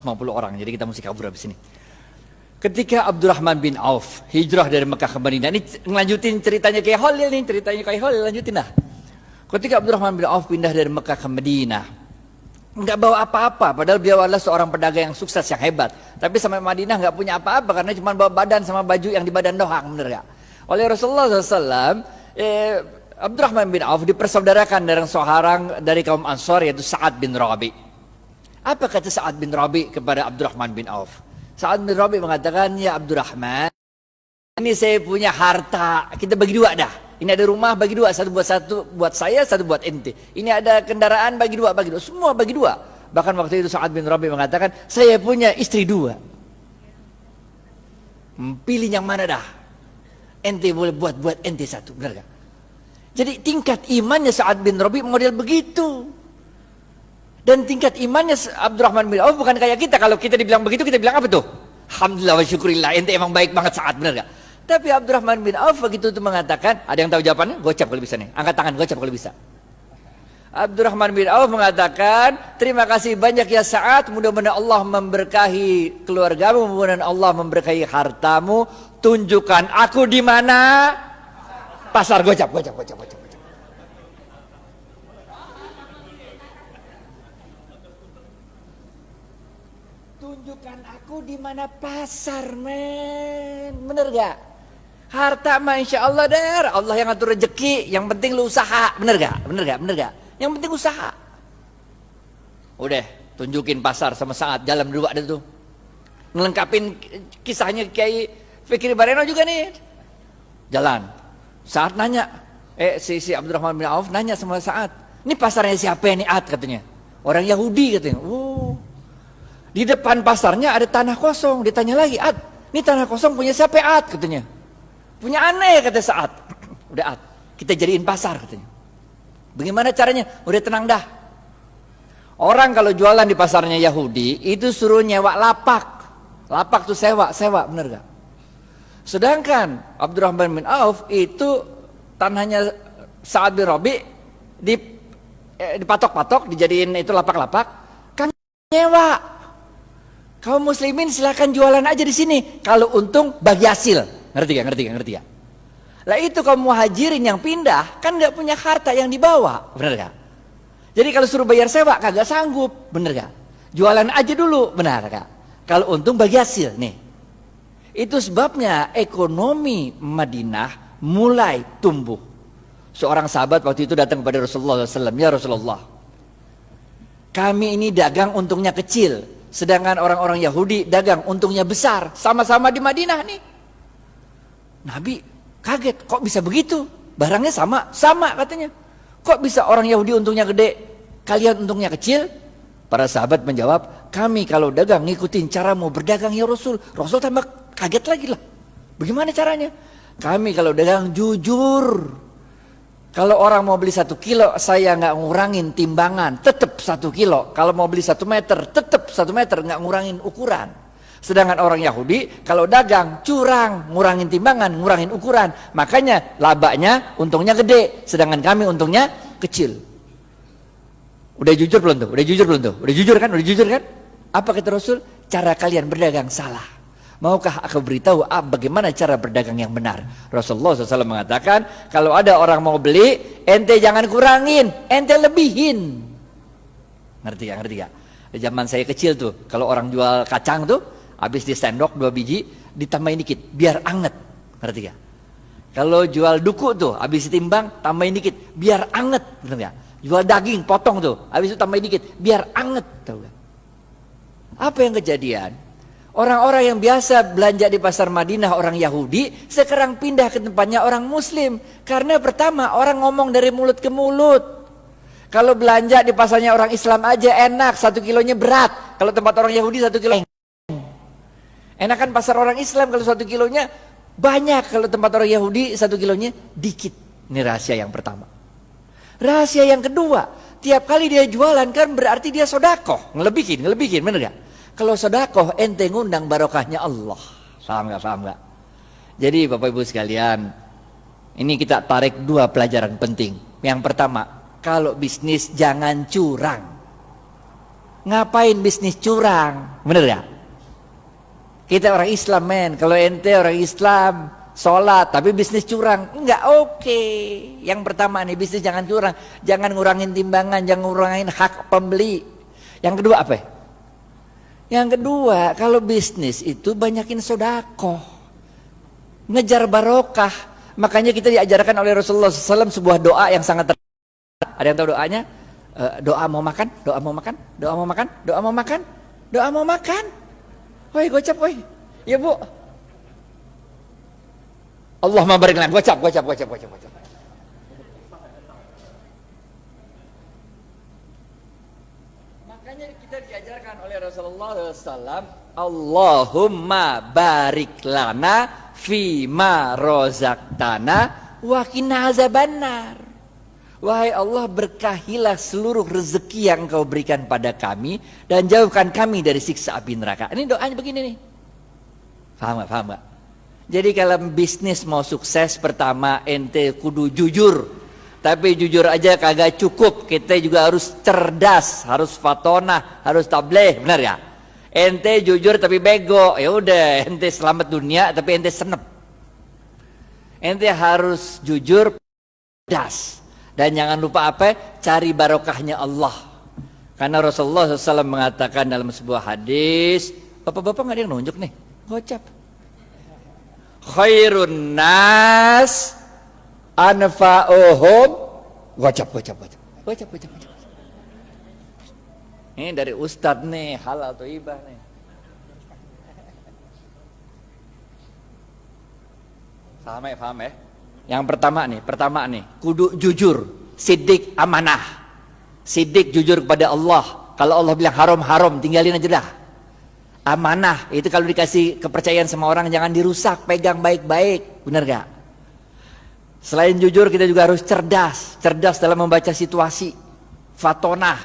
50 orang, jadi kita mesti kabur habis ini. Ketika Abdurrahman bin Auf hijrah dari Mekah ke Madinah, ini ngelanjutin ceritanya kayak Khalil nih, ceritanya kayak Khalil, lanjutin dah. Ketika Abdurrahman bin Auf pindah dari Mekah ke Madinah, nggak bawa apa-apa, padahal beliau adalah seorang pedagang yang sukses, yang hebat. Tapi sampai Madinah nggak punya apa-apa karena cuma bawa badan sama baju yang di badan doang, bener gak? Oleh Rasulullah SAW, Abdurrahman bin Auf dipersaudarakan dengan seorang dari kaum Ansar, yaitu Sa'ad bin Rabi'. Apa kata Sa'ad bin Rabi' kepada Abdurrahman bin Auf? Sa'ad bin Rabi' mengatakan, ya Abdurrahman, ini saya punya harta, kita bagi dua dah. Ini ada rumah, bagi dua, satu buat saya, satu buat ente. Ini ada kendaraan, bagi dua, semua bagi dua. Bahkan waktu itu Sa'ad bin Rabi' mengatakan, saya punya istri dua. Pilih yang mana dah? Ente boleh buat ente satu, benar gak? Jadi tingkat imannya Sa'ad bin Rabi' model begitu. Dan tingkat imannya Abdurrahman bin Auf bukan kayak kita. Kalau kita dibilang begitu, kita bilang apa tuh? Alhamdulillah wa syukurillah, ente emang baik banget Sa'ad, benar gak? Tapi Abdurrahman bin Auf begitu itu mengatakan, ada yang tahu jawabannya? Gocap kalau bisa nih, angkat tangan, gocap kalau bisa. Abdurrahman bin Auf mengatakan, terima kasih banyak ya Sa'ad, mudah-mudahan Allah memberkahi keluargamu, mudah-mudahan Allah memberkahi hartamu. Tunjukkan aku di mana? Pasar. Gocap. Tunjukkan aku di mana pasar, men. Bener gak? Harta mah insya Allah der, Allah yang ngatur rezeki. Yang penting lu usaha, bener gak? Yang penting usaha. Udah, tunjukin pasar sama Sa'ad, jalan berdua ada tuh. Ngelengkapin kisahnya Kiai Fikri Bareno juga nih. Jalan. Sa'ad nanya, si Abdurrahman bin Auf nanya sama Sa'ad, ini pasarnya siapa nih Ad katanya? Orang Yahudi katanya. Di depan pasarnya ada tanah kosong. Ditanya lagi, Ad, ini tanah kosong punya siapa Ad katanya? Punya aneh kata Sa'ad. Udah Ad, kita jadiin pasar katanya. Bagaimana caranya? Udah tenang dah. Orang kalau jualan di pasarnya Yahudi itu suruh nyewa lapak. Lapak tuh sewa, bener gak? Sedangkan Abdurrahman bin Auf itu tanahnya Sa'ad bin Rabi' dipatok-patok, dijadiin itu lapak-lapak, kan nyewa. Kaum muslimin silakan jualan aja di sini. Kalau untung bagi hasil. Ngerti gak? Lah itu kaum muhajirin yang pindah kan nggak punya harta yang dibawa, bener gak? Jadi kalau suruh bayar sewa kagak sanggup, bener gak? Jualan aja dulu, benar gak? Kalau untung bagi hasil nih. Itu sebabnya ekonomi Madinah mulai tumbuh. Seorang sahabat waktu itu datang kepada Rasulullah SAW, ya Rasulullah, kami ini dagang untungnya kecil. Sedangkan orang-orang Yahudi dagang untungnya besar. Sama-sama di Madinah nih. Nabi kaget, kok bisa begitu? Barangnya sama katanya. Kok bisa orang Yahudi untungnya gede, kalian untungnya kecil? Para sahabat menjawab, kami kalau dagang ngikutin cara mau berdagang ya Rasul. Rasul tambah kaget lagi lah. Bagaimana caranya? Kami kalau dagang jujur. Kalau orang mau beli 1 kilo, saya nggak ngurangin timbangan, tetap 1 kilo. Kalau mau beli 1 meter, tetap 1 meter, nggak ngurangin ukuran. Sedangkan orang Yahudi, kalau dagang, curang, ngurangin timbangan, ngurangin ukuran. Makanya labanya, untungnya gede. Sedangkan kami untungnya kecil. Udah jujur belum tuh? Udah jujur kan? Apa kata Rasul? Cara kalian berdagang salah. Maukah aku beritahu bagaimana cara berdagang yang benar? Rasulullah SAW mengatakan, kalau ada orang mau beli, ente jangan kurangin, ente lebihin. Ngerti gak? Di zaman saya kecil tuh, kalau orang jual kacang tuh, habis di sendok 2 biji, ditambahin dikit, biar anget. Ngerti gak? Kalau jual duku tuh, habis ditimbang, tambahin dikit, biar anget. Bener gak? Jual daging, potong tuh, habis itu tambahin dikit, biar anget. Tahu gak? Apa yang kejadian? Orang-orang yang biasa belanja di pasar Madinah, orang Yahudi, sekarang pindah ke tempatnya orang Muslim. Karena pertama, orang ngomong dari mulut ke mulut. Kalau belanja di pasarnya orang Islam aja enak, 1 kilonya berat. Kalau tempat orang Yahudi 1 kilo enakan pasar orang Islam, kalau 1 kilonya banyak. Kalau tempat orang Yahudi 1 kilonya dikit. Ini rahasia yang pertama. Rahasia yang kedua, tiap kali dia jualan kan berarti dia sodakoh. Ngelebihin, bener gak? Kalau sedekah ente ngundang barokahnya Allah. Paham gak? Jadi Bapak Ibu sekalian, ini kita tarik 2 pelajaran penting. Yang pertama, kalau bisnis jangan curang. Ngapain bisnis curang? Bener ya? Kita orang Islam men. Kalau ente orang Islam, sholat tapi bisnis curang, enggak oke. Yang pertama nih, bisnis jangan curang, jangan ngurangin timbangan, jangan ngurangin hak pembeli. Yang kedua apa? Yang kedua, kalau bisnis itu banyakin sodakoh, ngejar barokah. Makanya kita diajarkan oleh Rasulullah SAW sebuah doa yang sangat ada yang tahu doanya? Doa mau makan, doa mau makan, doa mau makan, doa mau makan, doa mau makan. Woi gocap woi, ya bu. Allahumma barik lana, gocap. Makanya kita diajarkan oleh Rasulullah SAW, Allahumma barik lana fima rozaqtana wa qina azabannar. Wahai Allah, berkahilah seluruh rezeki yang Engkau berikan pada kami dan jauhkan kami dari siksa api neraka. Ini doanya begini nih. Paham gak? Jadi kalau bisnis mau sukses, pertama ente kudu jujur. Tapi jujur aja kagak cukup, kita juga harus cerdas, harus fatonah, harus tabligh, benar ya? Ente jujur tapi bego, ya udah ente selamat dunia tapi ente senep. Ente harus jujur, cerdas. Dan jangan lupa apa? Cari barokahnya Allah. Karena Rasulullah SAW mengatakan dalam sebuah hadis, bapak-bapak nggak ada yang nunjuk nih, gocap. Khairun nas anfa'uhum, gocap. Ini dari Ustadz nih, halal atau ibah nih. Paham ya? Yang pertama nih, kudu jujur, sidik amanah. Sidik jujur kepada Allah. Kalau Allah bilang haram, tinggalin aja dah. Amanah, itu kalau dikasih kepercayaan sama orang jangan dirusak, pegang baik-baik. Benar gak? Selain jujur, kita juga harus cerdas dalam membaca situasi. Fatonah,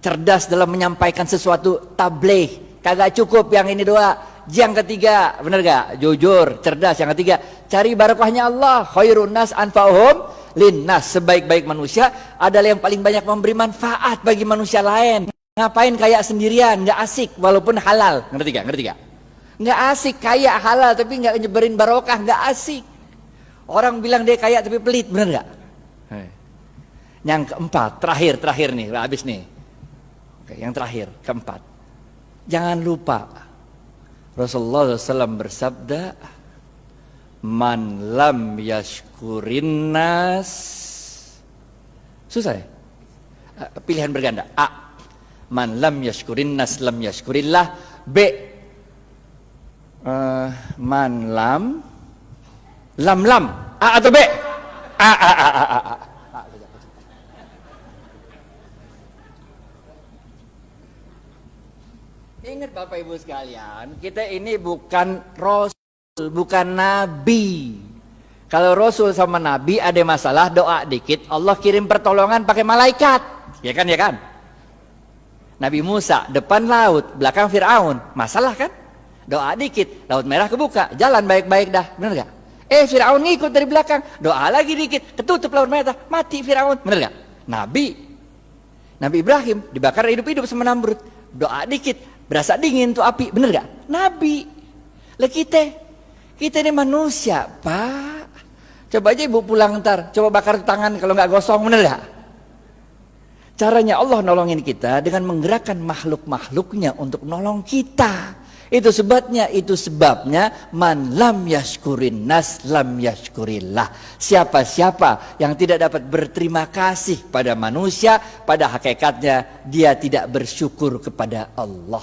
cerdas dalam menyampaikan sesuatu, tabligh. Kagak cukup yang ini doa. Yang ketiga, benar gak? Jujur, cerdas. Yang ketiga, cari barokahnya Allah. Khairun nas anfa'uhum linnas. Sebaik-baik manusia adalah yang paling banyak memberi manfaat bagi manusia lain. Ngapain kaya sendirian, nggak asik walaupun halal. Ngerti gak? Nggak asik kaya halal tapi nggak nyebarin barokah, nggak asik. Orang bilang dia kaya tapi pelit, benar gak? Yang keempat, terakhir nih, habis nih. Oke, yang terakhir, keempat. Jangan lupa Rasulullah SAW bersabda, man lam yashkurin nas. Susah ya? Pilihan berganda. A, man lam yashkurin nas lam yashkurillah. B, man lam A atau B? A. Ingat Bapak Ibu sekalian, kita ini bukan Rasul, bukan Nabi. Kalau Rasul sama Nabi ada masalah, doa dikit, Allah kirim pertolongan pakai malaikat. Ya kan? Nabi Musa, depan laut, belakang Fir'aun. Masalah kan? Doa dikit, laut merah kebuka, jalan baik-baik dah. Bener gak? Fir'aun ngikut dari belakang, doa lagi dikit, ketutup laut merah, mati Fir'aun. Bener gak? Nabi Ibrahim dibakar hidup-hidup sama Namrud. Doa dikit, berasa dingin tuh api, bener gak? Nabi. Lah kita ini manusia, Pak. Coba aja ibu pulang ntar, coba bakar tangan kalau nggak gosong, bener gak? Caranya Allah nolongin kita dengan menggerakkan makhluk-makhluknya untuk nolong kita. Itu sebabnya man lam yashkurin nas lam yashkurillah. Siapa-siapa yang tidak dapat berterima kasih pada manusia, pada hakikatnya dia tidak bersyukur kepada Allah.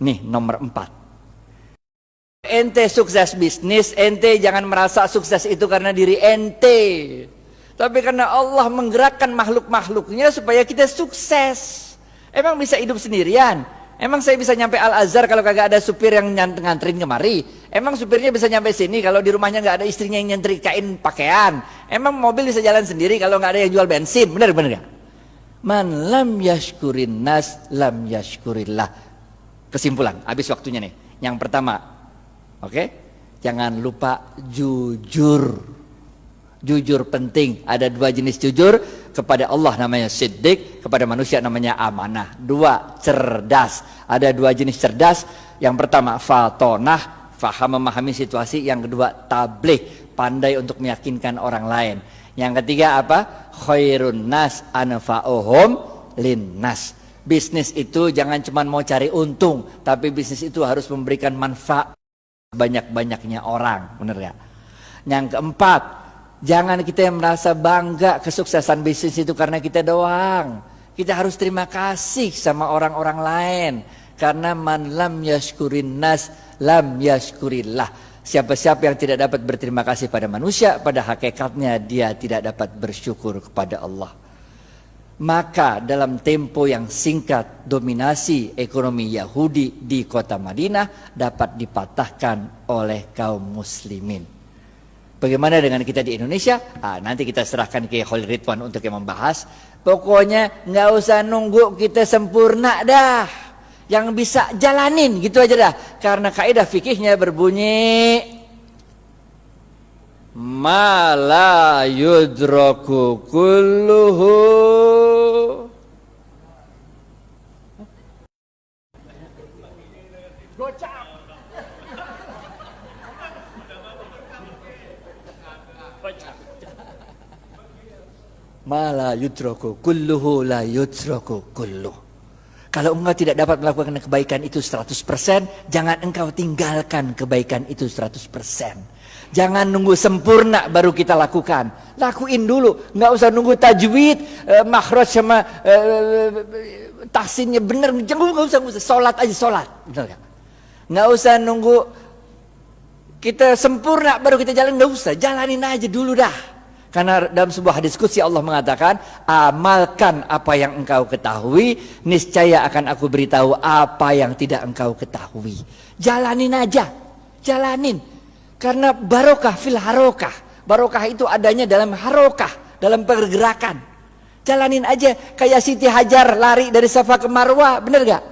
Nih nomor 4. Ente sukses bisnis, ente jangan merasa sukses itu karena diri ente, tapi karena Allah menggerakkan makhluk-makhluknya supaya kita sukses. Emang bisa hidup sendirian? Emang saya bisa nyampe Al-Azhar kalau kagak ada supir yang nganterin kemari? Emang supirnya bisa nyampe sini kalau di rumahnya nggak ada istrinya yang nyetrikain pakaian? Emang mobil bisa jalan sendiri kalau nggak ada yang jual bensin? Bener gak? Man lam yashkurin nas lam yashkurillah. Kesimpulan, habis waktunya nih. Yang pertama, oke? Jangan lupa jujur. Jujur penting. Ada 2 jenis jujur. kepada Allah namanya siddiq, kepada manusia namanya amanah. 2, cerdas. Ada 2 jenis cerdas. Yang pertama fatonah, faham memahami situasi. Yang kedua tabligh, pandai untuk meyakinkan orang lain. Yang ketiga apa? Khairun nas anfa'uhum linnas. Bisnis itu jangan cuma mau cari untung, tapi bisnis itu harus memberikan manfaat banyak-banyaknya orang, benar ya? Yang keempat, jangan kita yang merasa bangga kesuksesan bisnis itu karena kita doang. Kita harus terima kasih sama orang-orang lain, karena man lam yashkurin nas lam yashkurillah. Siapa-siapa yang tidak dapat berterima kasih pada manusia, pada hakikatnya dia tidak dapat bersyukur kepada Allah. Maka dalam tempo yang singkat, dominasi ekonomi Yahudi di kota Madinah dapat dipatahkan oleh kaum muslimin. Bagaimana dengan kita di Indonesia? Nanti kita serahkan ke Khalil Ridwan untuk yang membahas. Pokoknya nggak usah nunggu kita sempurna dah. Yang bisa jalanin gitu aja dah. Karena kaidah fikihnya berbunyi ma la yudraku kulluhu ma la yudraku kulluhu la yudraku kulluh. Kalau engkau tidak dapat melakukan kebaikan itu 100%, jangan engkau tinggalkan kebaikan itu 100%. Jangan nunggu sempurna baru kita lakukan. Lakuin dulu, nggak usah nunggu tajwid, makhraj sama tahsinnya benar. Jangan nggak usah, sholat aja sholat, benar gak? Nggak usah nunggu kita sempurna baru kita jalan, nggak usah, jalanin aja dulu dah. Karena dalam sebuah hadis qudsi Allah mengatakan, amalkan apa yang engkau ketahui, niscaya akan aku beritahu apa yang tidak engkau ketahui. Jalanin aja, jalanin. Karena barokah fil harokah. Barokah itu adanya dalam harokah, dalam pergerakan. Jalanin aja, kayak Siti Hajar lari dari Safa ke Marwah, bener gak?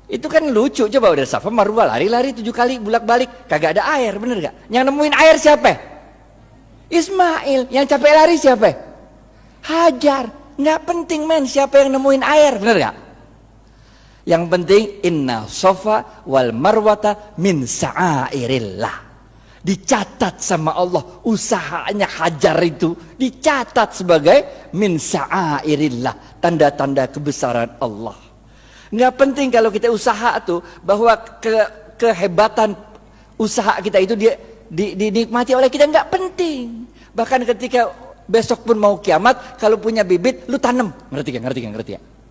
Itu kan lucu, coba dari Safa Marwah lari-lari 7 kali bolak-balik, kagak ada air, bener gak? Yang nemuin air siapa? Ismail. Yang capek lari siapa? Hajar. Nggak penting men siapa yang nemuin air, bener gak? Yang penting inna sofa wal marwata min sa'airillah. Dicatat sama Allah usahanya Hajar itu, dicatat sebagai min sa'airillah, tanda-tanda kebesaran Allah. Nggak penting kalau kita usaha tuh bahwa kehebatan usaha kita itu dinikmati oleh kita, nggak penting. Bahkan ketika besok pun mau kiamat, kalau punya bibit lu tanam, ngerti gak?